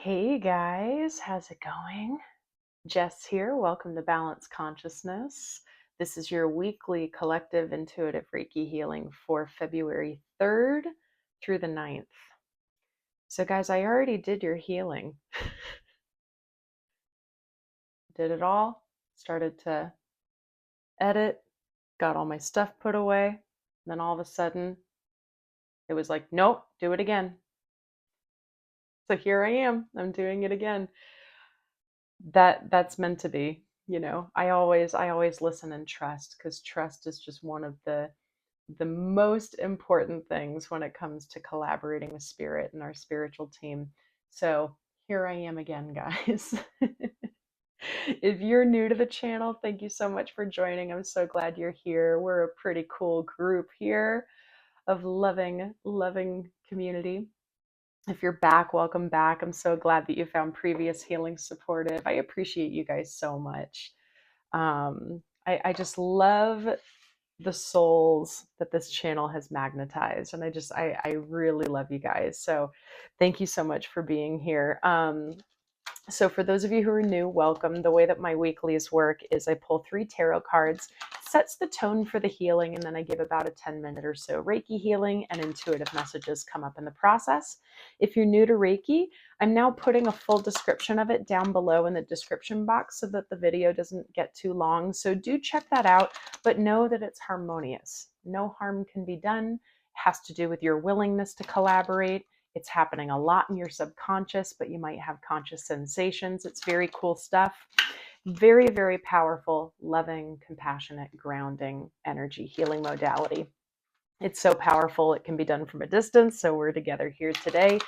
Hey guys, how's it going? Jess here. Welcome to Balance Consciousness. This is your weekly collective intuitive Reiki healing for February 3rd through the 9th. So, guys, I already did your healing. Did it all, started to edit, got all my stuff put away. And then all of a sudden, it was like, nope, do it again. So here I am. I'm doing it again. That's meant to be. I always listen and trust, because trust is just one of the most important things when it comes to collaborating with spirit and our spiritual team. So here I am again, guys. If you're new to the channel, thank you so much for joining. I'm so glad you're here. We're a pretty cool group here of loving community. If you're back, welcome back. I'm so glad that you found previous healing supportive. I appreciate you guys so much. I just love the souls that this channel has magnetized, and I really love you guys. So thank you so much for being here. So for those of you who are new, welcome. The way that my weeklies work is I pull 3 tarot cards, sets the tone for the healing, and then I give about a 10-minute or so Reiki healing, and intuitive messages come up in the process. If you're new to Reiki, I'm now putting a full description of it down below in the description box so that the video doesn't get too long. So do check that out, but know that it's harmonious. No harm can be done. It has to do with your willingness to collaborate. It's happening a lot in your subconscious, but you might have conscious sensations. It's very cool stuff. Very, very powerful, loving, compassionate, grounding energy healing modality. It's so powerful, it can be done from a distance. So we're together here today,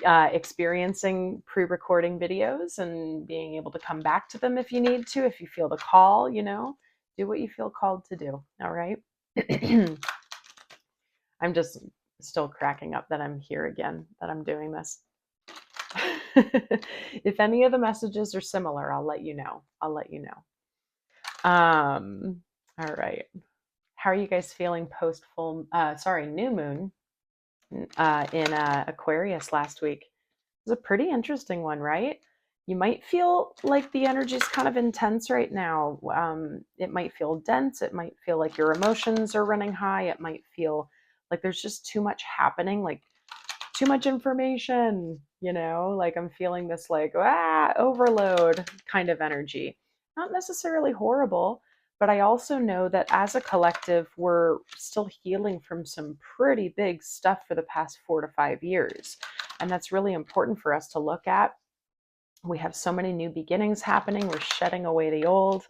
experiencing pre-recording videos and being able to come back to them if you need to, if you feel the call, do what you feel called to do. All right. I'm just still cracking up that I'm here again, that I'm doing this. If any of the messages are similar, I'll let you know. All right. How are you guys feeling post new moon in Aquarius last week? It was a pretty interesting one, right? You might feel like the energy is kind of intense right now. It might feel dense. It might feel like your emotions are running high. It might feel like there's just too much happening, like too much information, like I'm feeling this like overload kind of energy. Not necessarily horrible, but I also know that as a collective, we're still healing from some pretty big stuff for the past 4 to 5 years. And that's really important for us to look at. We have so many new beginnings happening. We're shedding away the old.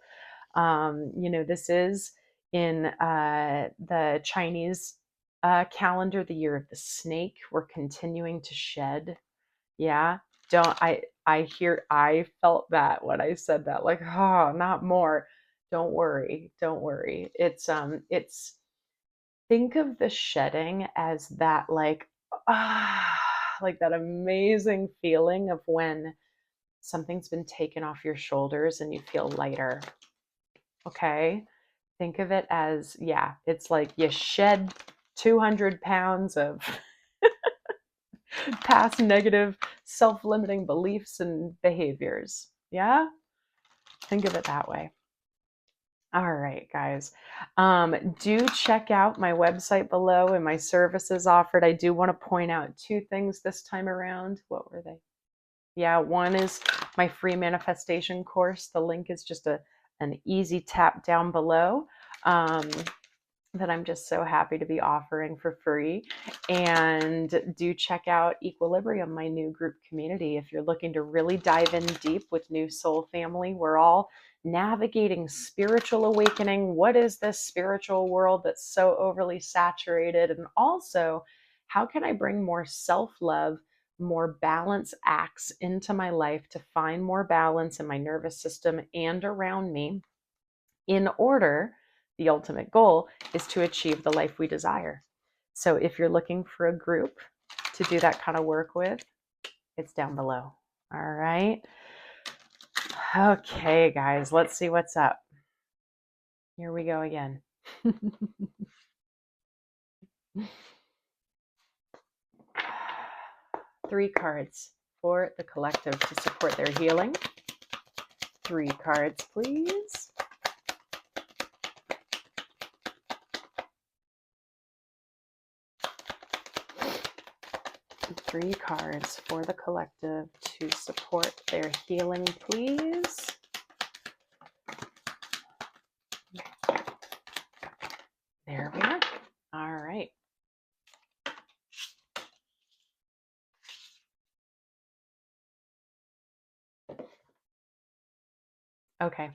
This is in the Chinese calendar, the year of the snake. We're continuing to shed. Yeah. I felt that when I said that, like, oh, not more. Don't worry. It's think of the shedding as that, like that amazing feeling of when something's been taken off your shoulders and you feel lighter. Okay. Think of it as, it's like you shed 200 pounds of past negative self-limiting beliefs and behaviors. Yeah. Think of it that way. All right, guys. Do check out my website below and my services offered. I do want to point out 2 things this time around. What were they? Yeah, one is my free manifestation course. The link is just an easy tap down below, that I'm just so happy to be offering for free. And do check out Equilibrium, my new group community. If you're looking to really dive in deep with new soul family, we're all navigating spiritual awakening. What is this spiritual world that's so overly saturated? And also, how can I bring more self-love, more balance acts into my life to find more balance in my nervous system and around me, in order, the ultimate goal is to achieve the life we desire. So if you're looking for a group to do that kind of work with, it's down below. All right. Okay, guys, let's see what's up. Here we go again. 3 cards. for the collective to support their healing. 3 cards, please. Three cards for the collective to support their healing, please. There we are. All right. Okay.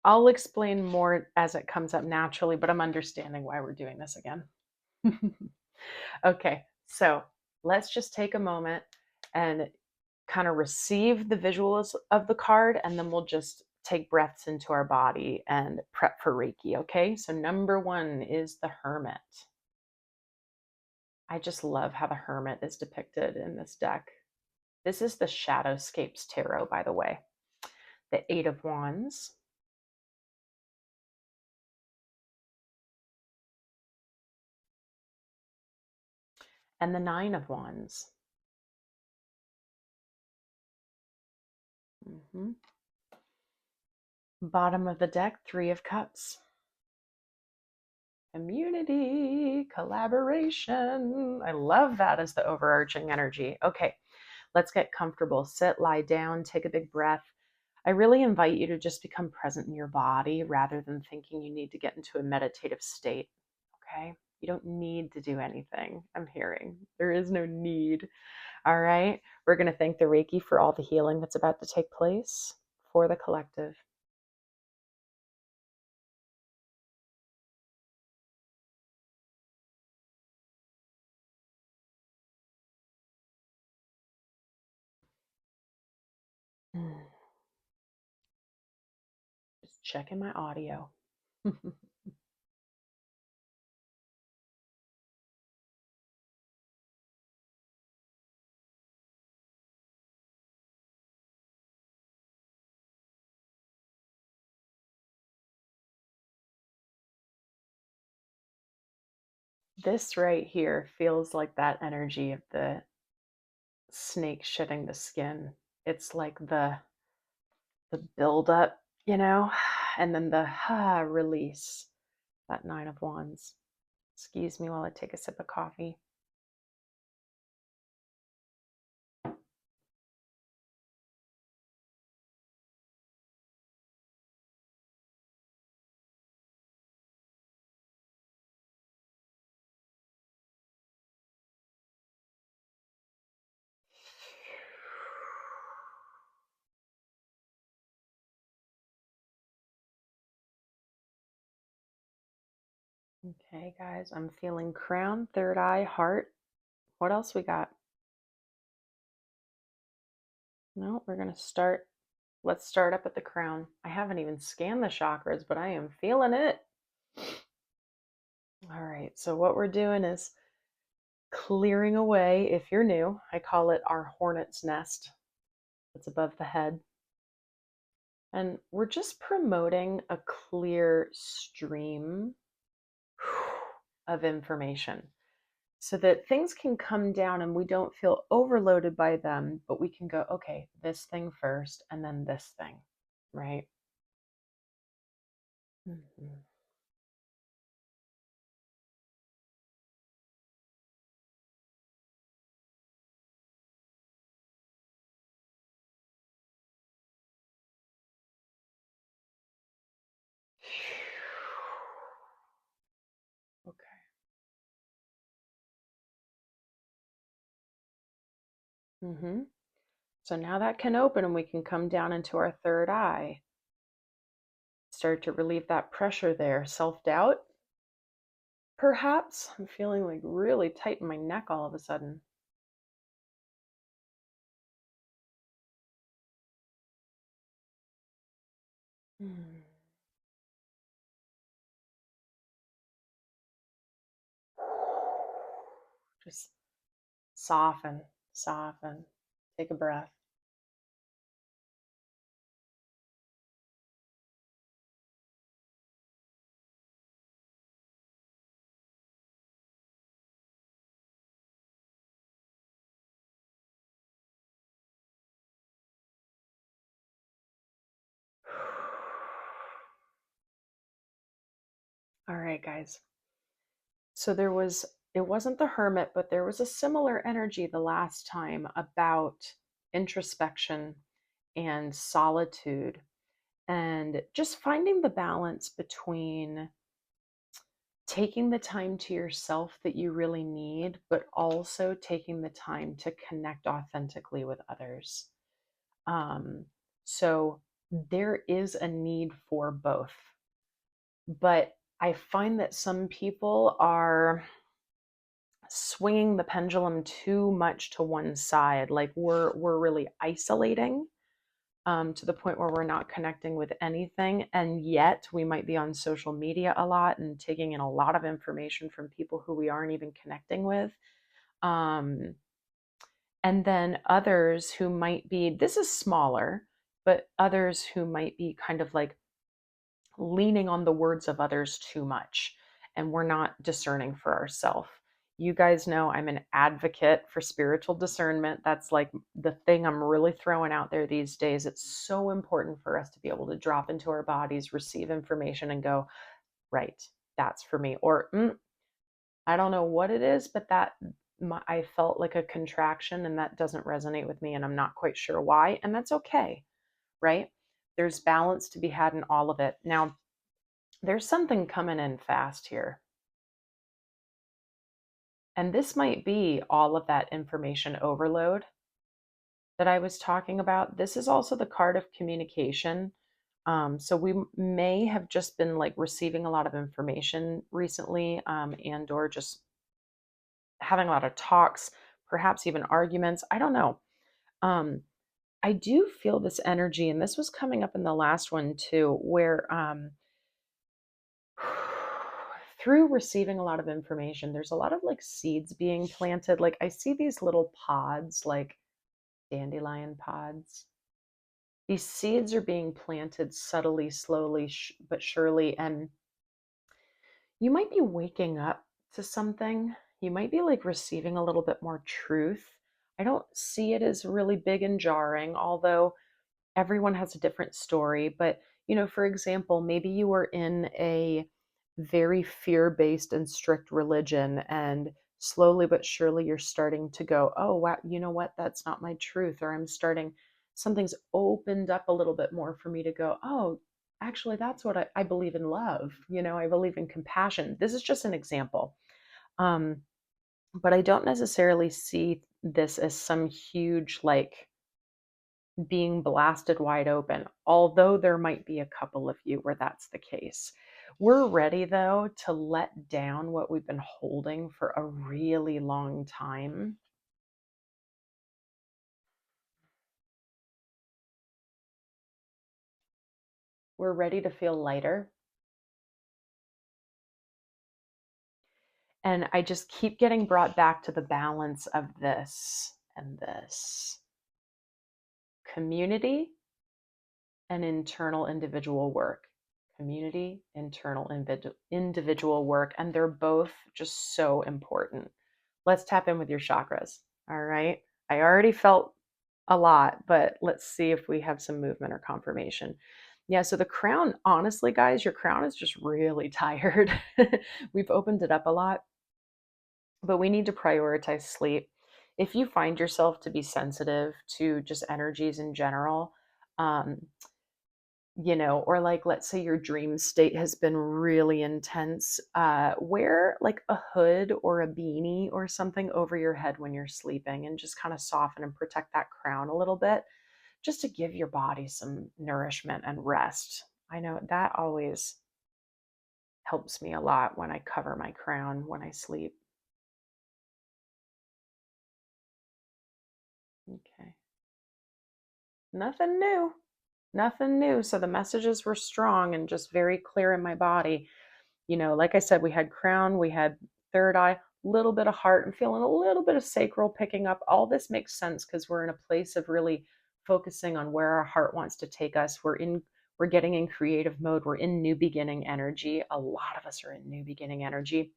I'll explain more as it comes up naturally, but I'm understanding why we're doing this again. Okay, so let's just take a moment and kind of receive the visuals of the card, and then we'll just take breaths into our body and prep for Reiki, okay? So number 1 is the Hermit. I just love how the Hermit is depicted in this deck. This is the Shadowscapes Tarot, by the way. The 8 of Wands. And the 9 of Wands. Bottom of the deck, 3 of Cups. Community, collaboration. I love that as the overarching energy. Okay, let's get comfortable. Sit, lie down, take a big breath. I really invite you to just become present in your body rather than thinking you need to get into a meditative state. Okay, you don't need to do anything. I'm hearing there is no need. All right, we're going to thank the Reiki for all the healing that's about to take place for the collective. Just checking my audio. This right here feels like that energy of the snake shedding the skin. It's like the build up, you know, and then the release. That 9 of Wands. Excuse me while I take a sip of coffee. Okay, guys, I'm feeling crown, third eye, heart. What else we got? No, we're going to start. Let's start up at the crown. I haven't even scanned the chakras, but I am feeling it. All right, so what we're doing is clearing away. If you're new, I call it our hornet's nest. It's above the head. And we're just promoting a clear stream of information so that things can come down and we don't feel overloaded by them, but we can go, okay, this thing first and then this thing, right? Mm-hmm. Okay. Mm-hmm. So now that can open and we can come down into our third eye. Start to relieve that pressure there. Self-doubt, perhaps. I'm feeling like really tight in my neck all of a sudden. Just soften, soften. Take a breath. All right, guys. So it wasn't the hermit, but there was a similar energy the last time about introspection and solitude and just finding the balance between taking the time to yourself that you really need, but also taking the time to connect authentically with others. Um, so there is a need for both. But I find that some people are swinging the pendulum too much to one side. Like we're really isolating to the point where we're not connecting with anything, and yet we might be on social media a lot and taking in a lot of information from people who we aren't even connecting with. Um, and then others who might be, this is smaller, but others who might be kind of like leaning on the words of others too much, and we're not discerning for ourselves. You guys know I'm an advocate for spiritual discernment. That's like the thing I'm really throwing out there these days. It's so important for us to be able to drop into our bodies, receive information, and go, right, that's for me. Or I don't know what it is, but I felt like a contraction and that doesn't resonate with me, and I'm not quite sure why. And that's okay, right? There's balance to be had in all of it. Now, there's something coming in fast here. And this might be all of that information overload that I was talking about. This is also the card of communication. So we may have just been like receiving a lot of information recently, and or just having a lot of talks, perhaps even arguments. I don't know. Um, I do feel this energy, and this was coming up in the last one too, where through receiving a lot of information, there's a lot of like seeds being planted. Like I see these little pods, like dandelion pods. These seeds are being planted subtly, slowly, but surely. And you might be waking up to something. You might be like receiving a little bit more truth. I don't see it as really big and jarring, although everyone has a different story. But, for example, maybe you were in a very fear-based and strict religion, and slowly but surely you're starting to go, oh, wow, you know what? That's not my truth. Or something's opened up a little bit more for me to go, oh, actually, that's what I believe in love. I believe in compassion. This is just an example. Um, but I don't necessarily see this as some huge, like, being blasted wide open, although there might be a couple of you where that's the case. We're ready, though, to let down what we've been holding for a really long time. We're ready to feel lighter. And I just keep getting brought back to the balance of this and this community and internal individual work. Community, internal individual work. And they're both just so important. Let's tap in with your chakras. All right. I already felt a lot, but let's see if we have some movement or confirmation. Yeah, so the crown, honestly, guys, your crown is just really tired. We've opened it up a lot, but we need to prioritize sleep. If you find yourself to be sensitive to just energies in general, um, or like let's say your dream state has been really intense, wear like a hood or a beanie or something over your head when you're sleeping and just kind of soften and protect that crown a little bit, just to give your body some nourishment and rest. I know that always helps me a lot when I cover my crown when I sleep. Okay. Nothing new. Nothing new. So the messages were strong and just very clear in my body. Like I said, we had crown, we had third eye, little bit of heart, and feeling a little bit of sacral picking up. All this makes sense because we're in a place of really focusing on where our heart wants to take us. We're getting in creative mode. We're in new beginning energy. A lot of us are in new beginning energy.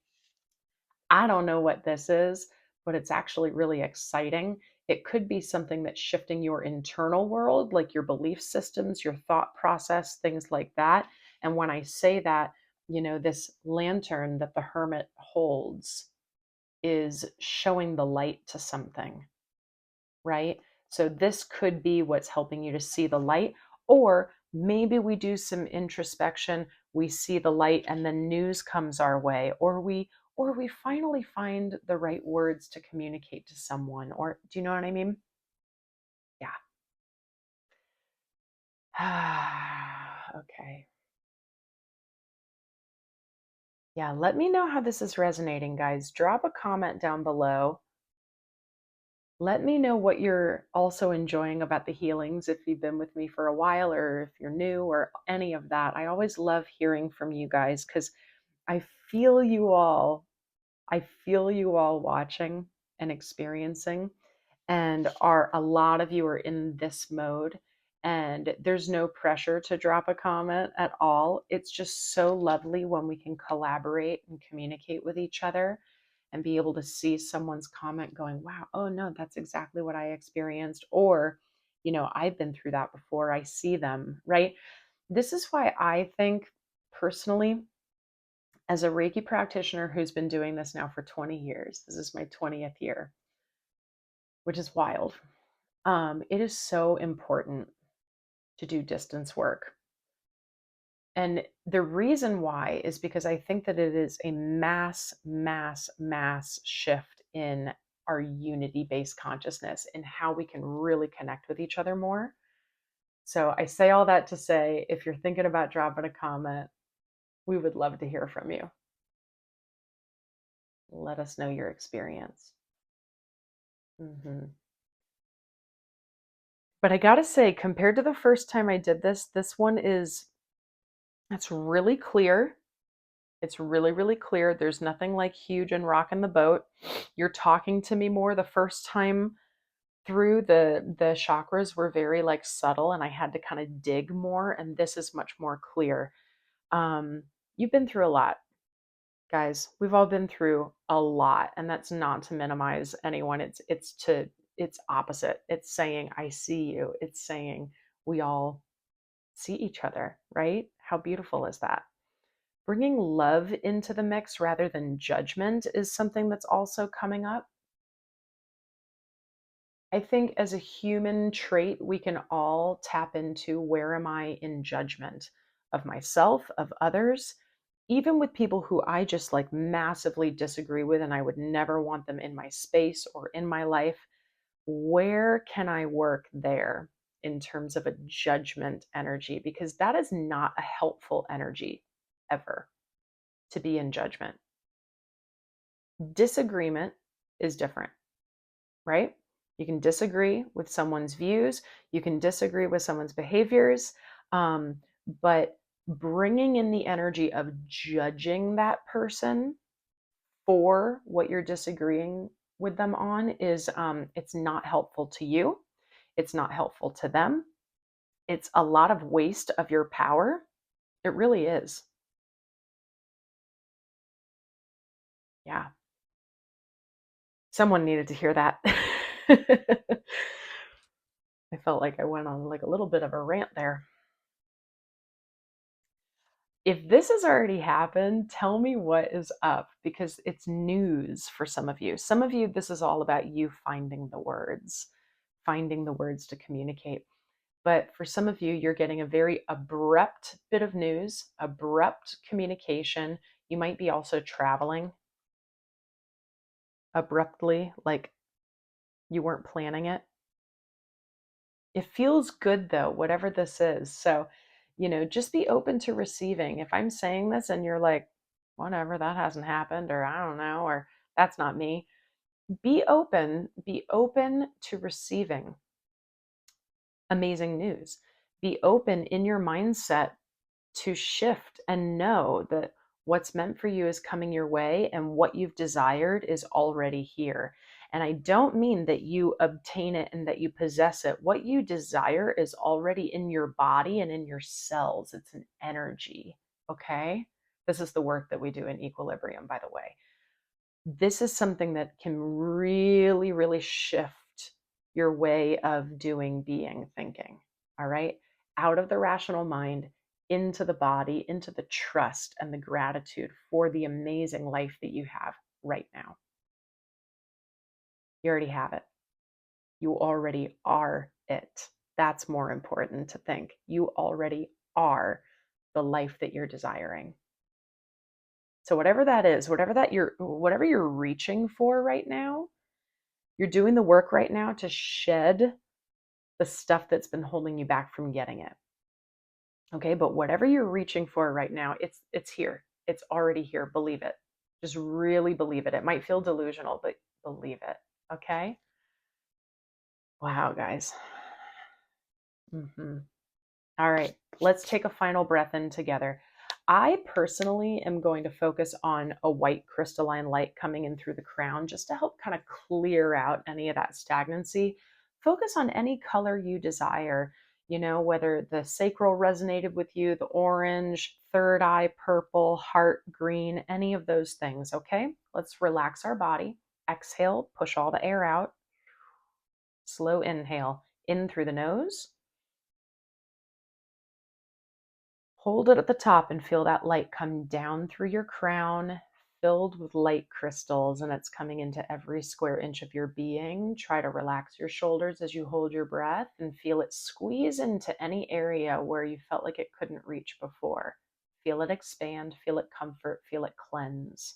I don't know what this is, but it's actually really exciting. It could be something that's shifting your internal world, like your belief systems, your thought process, things like that. And when I say that, this lantern that the hermit holds is showing the light to something, right? So this could be what's helping you to see the light, or maybe we do some introspection, we see the light and then news comes our way, or we finally find the right words to communicate to someone, or do you know what I mean? Yeah. Okay. Yeah, let me know how this is resonating, guys. Drop a comment down below. Let me know what you're also enjoying about the healings, if you've been with me for a while or if you're new or any of that. I always love hearing from you guys because I feel you all. I feel you all watching and experiencing, and a lot of you are in this mode, and there's no pressure to drop a comment at all. It's just so lovely when we can collaborate and communicate with each other and be able to see someone's comment going, wow, oh no, that's exactly what I experienced, or I've been through that before. I see them, right? This is why I think, personally, as a Reiki practitioner who's been doing this now for 20 years, this is my 20th year, which is wild. It is so important to do distance work. And the reason why is because I think that it is a mass shift in our unity-based consciousness and how we can really connect with each other more. So I say all that to say, if you're thinking about dropping a comment, we would love to hear from you. Let us know your experience. But I gotta say, compared to the first time I did this one it's really clear. It's really, really clear. There's nothing like huge and rocking the boat. You're talking to me more. The first time through, the chakras were very like subtle and I had to kind of dig more, and this is much more clear. You've been through a lot, guys. We've all been through a lot, and that's not to minimize anyone. It's opposite. It's saying I see you. It's saying we all see each other, right? How beautiful is that? Bringing love into the mix rather than judgment is something that's also coming up. I think as a human trait, we can all tap into, where am I in judgment of myself, of others, even with people who I just like massively disagree with and I would never want them in my space or in my life. Where can I work there in terms of a judgment energy? Because that is not a helpful energy ever, to be in judgment. Disagreement is different, right? You can disagree with someone's views, you can disagree with someone's behaviors, but bringing in the energy of judging that person for what you're disagreeing with them on is it's not helpful to you. It's not helpful to them. It's a lot of waste of your power. It really is. Yeah. Someone needed to hear that. I felt like I went on like a little bit of a rant there. If this has already happened, tell me what is up, because it's news for some of you. Some of you, this is all about you finding the words to communicate. But for some of you, you're getting a very abrupt bit of news, abrupt communication. You might be also traveling abruptly, like you weren't planning it. It feels good though, whatever this is. So, just be open to receiving. If I'm saying this and you're like, whatever, that hasn't happened, or I don't know, or that's not me, be open to receiving amazing news. Be open in your mindset to shift and know that what's meant for you is coming your way and what you've desired is already here. And I don't mean that you obtain it and that you possess it. What you desire is already in your body and in your cells. It's an energy, okay? This is the work that we do in equilibrium, by the way. This is something that can really, really shift your way of doing, being, thinking, all right? Out of the rational mind, into the body, into the trust and the gratitude for the amazing life that you have right now. You already have it. You already are it. That's more important to think. You already are the life that you're desiring. So whatever that is, whatever you're reaching for right now, you're doing the work right now to shed the stuff that's been holding you back from getting it. Okay, but whatever you're reaching for right now, it's here. It's already here. Believe it. Just really believe it. It might feel delusional, but believe it. Okay? Wow, guys. All right, let's take a final breath in together. I personally am going to focus on a white crystalline light coming in through the crown just to help kind of clear out any of that stagnancy. Focus on any color you desire, whether the sacral resonated with you, the orange, third eye purple, heart green, any of those things, okay? Let's relax our body. Exhale, push all the air out. Slow inhale, in through the nose. Hold it at the top and feel that light come down through your crown, filled with light crystals, and it's coming into every square inch of your being. Try to relax your shoulders as you hold your breath and feel it squeeze into any area where you felt like it couldn't reach before. Feel it expand, feel it comfort, feel it cleanse.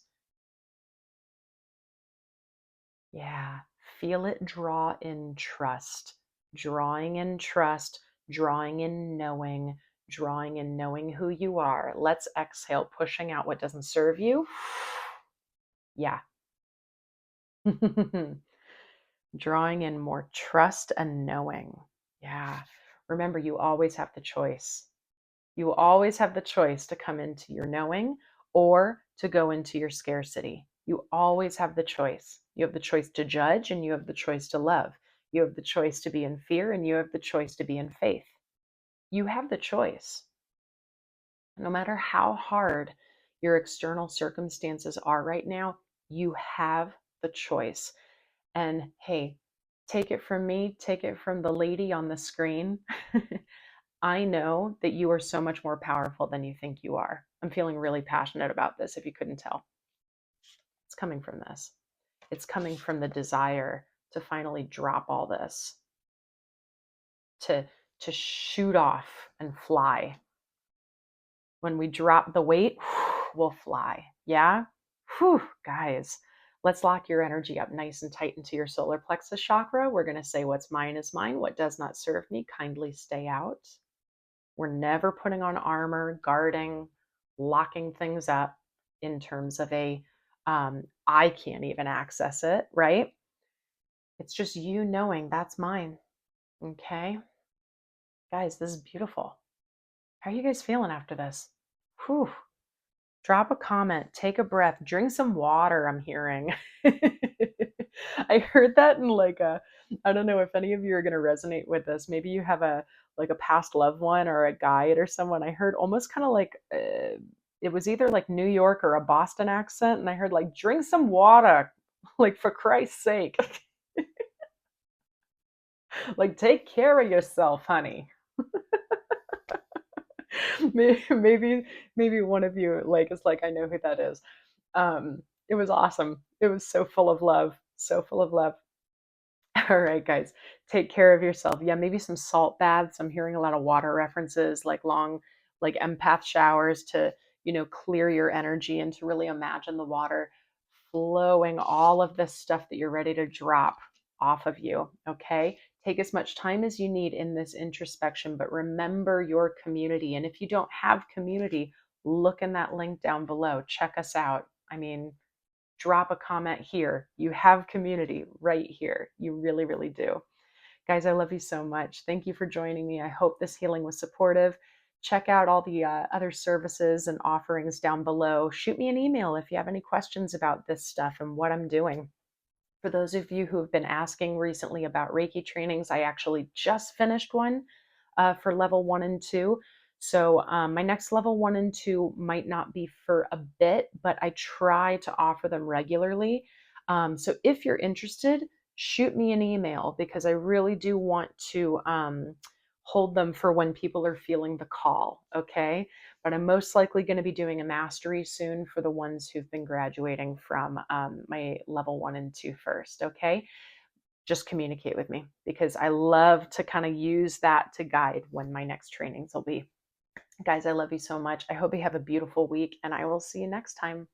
Yeah, feel it draw in trust, drawing in trust, drawing in knowing, drawing in knowing who you are. Let's exhale, pushing out what doesn't serve you. Yeah. Drawing in more trust and knowing. Yeah. Remember, you always have the choice. You always have the choice to come into your knowing or to go into your scarcity. You always have the choice. You have the choice to judge and you have the choice to love. You have the choice to be in fear and you have the choice to be in faith. You have the choice. No matter how hard your external circumstances are right now, you have the choice. And hey, take it from me, take it from the lady on the screen. I know that you are so much more powerful than you think you are. I'm feeling really passionate about this, if you couldn't tell. It's coming from this. It's coming from the desire to finally drop all this, to shoot off and fly. When we drop the weight, we'll fly. Yeah? Whew, guys. Let's lock your energy up nice and tight into your solar plexus chakra. We're going to say what's mine is mine. What does not serve me, kindly stay out. We're never putting on armor, guarding, locking things up in terms of I can't even access it, right? It's just you knowing that's mine. Okay? Guys, this is beautiful. How are you guys feeling after this? Whew. Drop a comment, take a breath, drink some water, I'm hearing. I heard that in I don't know if any of you are going to resonate with this. Maybe you have a past loved one or a guide or someone. I heard almost kind of it was either like New York or a Boston accent. And I heard drink some water, for Christ's sake. Take care of yourself, honey. maybe one of you is I know who that is. It was awesome. It was so full of love, so full of love. All right, guys, take care of yourself. Yeah, maybe some salt baths. I'm hearing a lot of water references, long empath showers to clear your energy and to really imagine the water flowing all of this stuff that you're ready to drop off of you. Okay, take as much time as you need in this introspection, but remember your community. And if you don't have community, look in that link down below. Check us out. I mean, drop a comment here. You have community right here. You really, really do. Guys, I love you so much. Thank you for joining me. I hope this healing was supportive. Check out all the other services and offerings down below. Shoot me an email if you have any questions about this stuff and what I'm doing. For those of you who have been asking recently about Reiki trainings, I actually just finished one for level 1 and 2. So my next level 1 and 2 might not be for a bit, but I try to offer them regularly. So if you're interested, shoot me an email because I really do want to hold them for when people are feeling the call, okay? But I'm most likely going to be doing a mastery soon for the ones who've been graduating from my level 1 and 2 first, okay? Just communicate with me, because I love to kind of use that to guide when my next trainings will be. Guys, I love you so much. I hope you have a beautiful week, and I will see you next time.